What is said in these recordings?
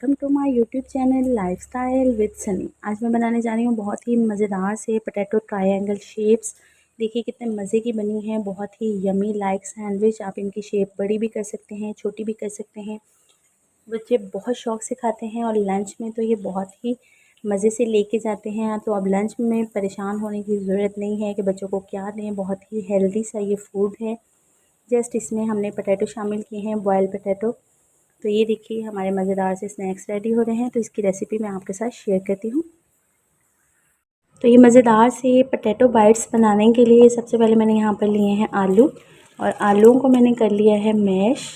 Welcome to my YouTube channel lifestyle with Sunny. आज मैं बनाने जा रही हूँ बहुत ही मज़ेदार से पोटैटो ट्रायंगल शेप्स। देखिए कितने मज़े की बनी है, बहुत ही यमी लाइक सैंडविच। आप इनकी शेप बड़ी भी कर सकते हैं, छोटी भी कर सकते हैं। बच्चे बहुत शौक से खाते हैं और लंच में तो ये बहुत ही मज़े से लेके जाते हैं। तो अब लंच में परेशान होने की ज़रूरत नहीं है कि बच्चों को क्या दें, बहुत ही हेल्दी सा ये फूड है। जस्ट इसमें हमने पोटैटो शामिल किए हैं, बॉयल पोटैटो। तो ये देखिए हमारे मज़ेदार से स्नैक्स रेडी हो रहे हैं। तो इसकी रेसिपी मैं आपके साथ शेयर करती हूँ। तो ये मज़ेदार से पोटैटो बाइट्स बनाने के लिए सबसे पहले मैंने यहाँ पर लिए हैं आलू, और आलूओं को मैंने कर लिया है मैश,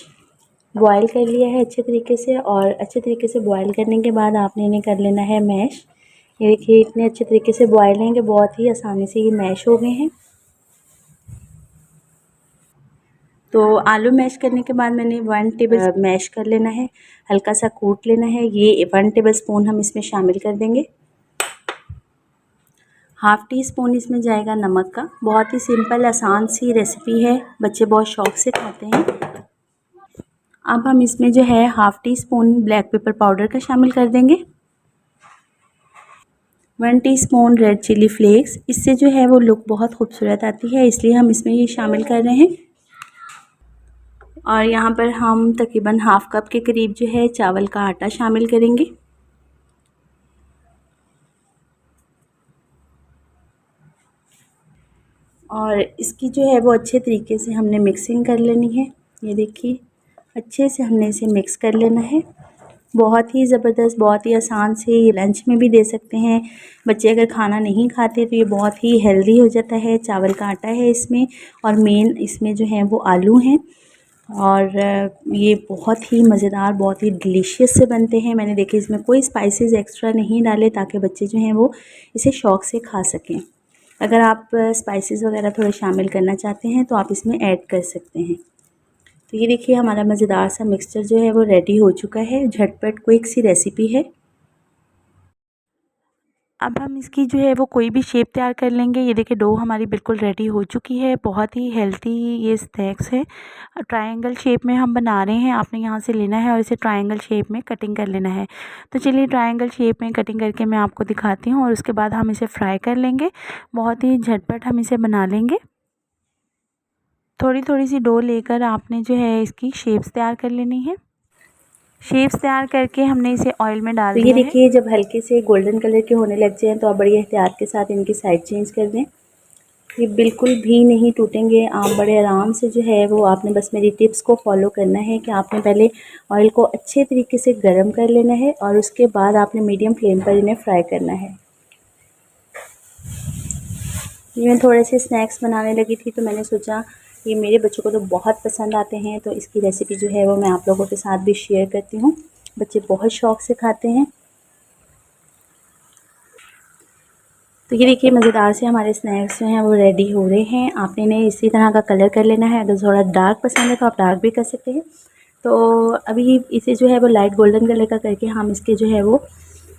बॉयल कर लिया है अच्छे तरीके से। और अच्छे तरीके से बॉयल करने के बाद आपने इन्हें कर लेना है मैश। ये देखिए इतने अच्छे तरीके से बॉयल हैं कि बहुत ही आसानी से ये मैश हो गए हैं। तो आलू मैश करने के बाद मैंने 1 टेबल मैश कर लेना है, हल्का सा कूट लेना है। ये 1 टेबल स्पून हम इसमें शामिल कर देंगे। हाफ़ टी स्पून इसमें जाएगा नमक का। बहुत ही सिंपल आसान सी रेसिपी है, बच्चे बहुत शौक से खाते हैं। अब हम इसमें जो है half tea spoon black pepper powder का शामिल कर देंगे। 1 टीस्पून रेड चिली फ्लेक्स, इससे जो है वो लुक बहुत खूबसूरत आती है, इसलिए हम इसमें ये शामिल कर रहे हैं। और यहाँ पर हम तकरीबन हाफ़ कप के करीब जो है चावल का आटा शामिल करेंगे। और इसकी जो है वो अच्छे तरीके से हमने मिक्सिंग कर लेनी है। ये देखिए अच्छे से हमने इसे मिक्स कर लेना है। बहुत ही ज़बरदस्त, बहुत ही आसान से ये लंच में भी दे सकते हैं। बच्चे अगर खाना नहीं खाते तो ये बहुत ही हेल्दी हो जाता है। चावल का आटा है इसमें, और मेन इसमें जो है वो आलू हैं। और ये बहुत ही मज़ेदार, बहुत ही डिलीशियस से बनते हैं। मैंने देखिए इसमें कोई स्पाइसेस एक्स्ट्रा नहीं डाले ताकि बच्चे जो हैं वो इसे शौक़ से खा सकें। अगर आप स्पाइसेस वगैरह थोड़े शामिल करना चाहते हैं तो आप इसमें ऐड कर सकते हैं। तो ये देखिए हमारा मज़ेदार सा मिक्सचर जो है वो रेडी हो चुका है। झटपट क्विक सी रेसिपी है। अब हम इसकी जो है वो कोई भी शेप तैयार कर लेंगे। ये देखिए डो हमारी बिल्कुल रेडी हो चुकी है। बहुत ही हेल्दी ये स्नैक्स है। ट्रायंगल शेप में हम बना रहे हैं। आपने यहाँ से लेना है और इसे ट्रायंगल शेप में कटिंग कर लेना है। तो चलिए ट्रायंगल शेप में कटिंग करके मैं आपको दिखाती हूँ, और उसके बाद हम इसे फ्राई कर लेंगे। बहुत ही झटपट हम इसे बना लेंगे। थोड़ी थोड़ी सी डो लेकर आपने जो है इसकी शेप्स तैयार कर लेनी है। शेप्स तैयार करके हमने इसे ऑयल में डाल दिया है। तो ये देखिए जब हल्के से गोल्डन कलर के होने लग जाएं तो आप बड़ी एहतियात के साथ इनकी साइड चेंज कर दें। ये बिल्कुल भी नहीं टूटेंगे। आप बड़े आराम से जो है वो आपने बस मेरी टिप्स को फॉलो करना है कि आपने पहले ऑयल को अच्छे तरीके से गर्म कर लेना है, और उसके बाद आपने मीडियम फ्लेम पर इन्हें फ्राई करना है। ये मैं थोड़े से स्नैक्स बनाने लगी थी तो मैंने सोचा ये मेरे बच्चों को तो बहुत पसंद आते हैं, तो इसकी रेसिपी जो है वो मैं आप लोगों के साथ भी शेयर करती हूँ। बच्चे बहुत शौक़ से खाते हैं। तो ये देखिए मज़ेदार से हमारे स्नैक्स जो हैं वो रेडी हो रहे हैं। आपने इन्हें इसी तरह का कलर कर लेना है। अगर थोड़ा डार्क पसंद है तो आप डार्क भी कर सकते हैं। तो अभी इसे जो है वो लाइट गोल्डन कलर का करके हम इसके जो है वो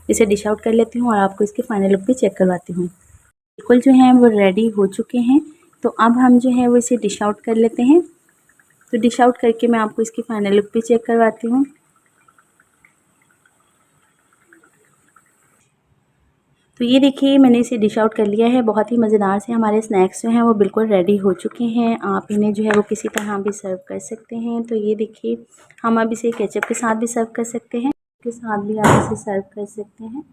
इसे डिश आउट कर लेती हूँ, और आपको इसकी फ़ाइनल लुक भी चेक करवाती हूँ। बिल्कुल जो हैं वो रेडी हो चुके हैं। तो अब हम जो है वो इसे डिश आउट कर लेते हैं। तो डिश आउट करके मैं आपको इसकी फ़ाइनल लुक भी चेक करवाती हूँ। तो ये देखिए मैंने इसे डिश आउट कर लिया है। बहुत ही मज़ेदार से हमारे स्नैक्स जो हैं वो बिल्कुल रेडी हो चुके हैं। आप इन्हें जो है वो किसी तरह भी सर्व कर सकते हैं। तो ये देखिए हम अब इसे केचप के साथ भी सर्व कर सकते हैं, के साथ भी आप इसे सर्व कर सकते हैं।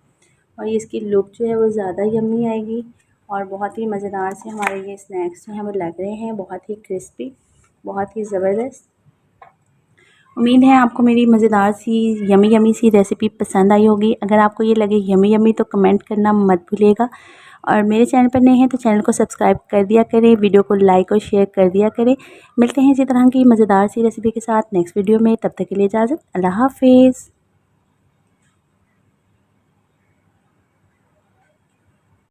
और ये इसकी लुक जो है वो ज़्यादा यम्मी आएगी। और बहुत ही मज़ेदार से हमारे ये स्नैक्स जो हैं वो लग रहे हैं, बहुत ही क्रिस्पी, बहुत ही ज़बरदस्त। उम्मीद है आपको मेरी मज़ेदार सी यमी यमी सी रेसिपी पसंद आई होगी। अगर आपको ये लगे यमी यमी तो कमेंट करना मत भूलिएगा। और मेरे चैनल पर नए हैं तो चैनल को सब्सक्राइब कर दिया करें, वीडियो को लाइक और शेयर कर दिया करें। मिलते हैं इसी तरह की मज़ेदार सी रेसिपी के साथ नेक्स्ट वीडियो में। तब तक के लिए इजाज़त, अल्लाह हाफ़िज़।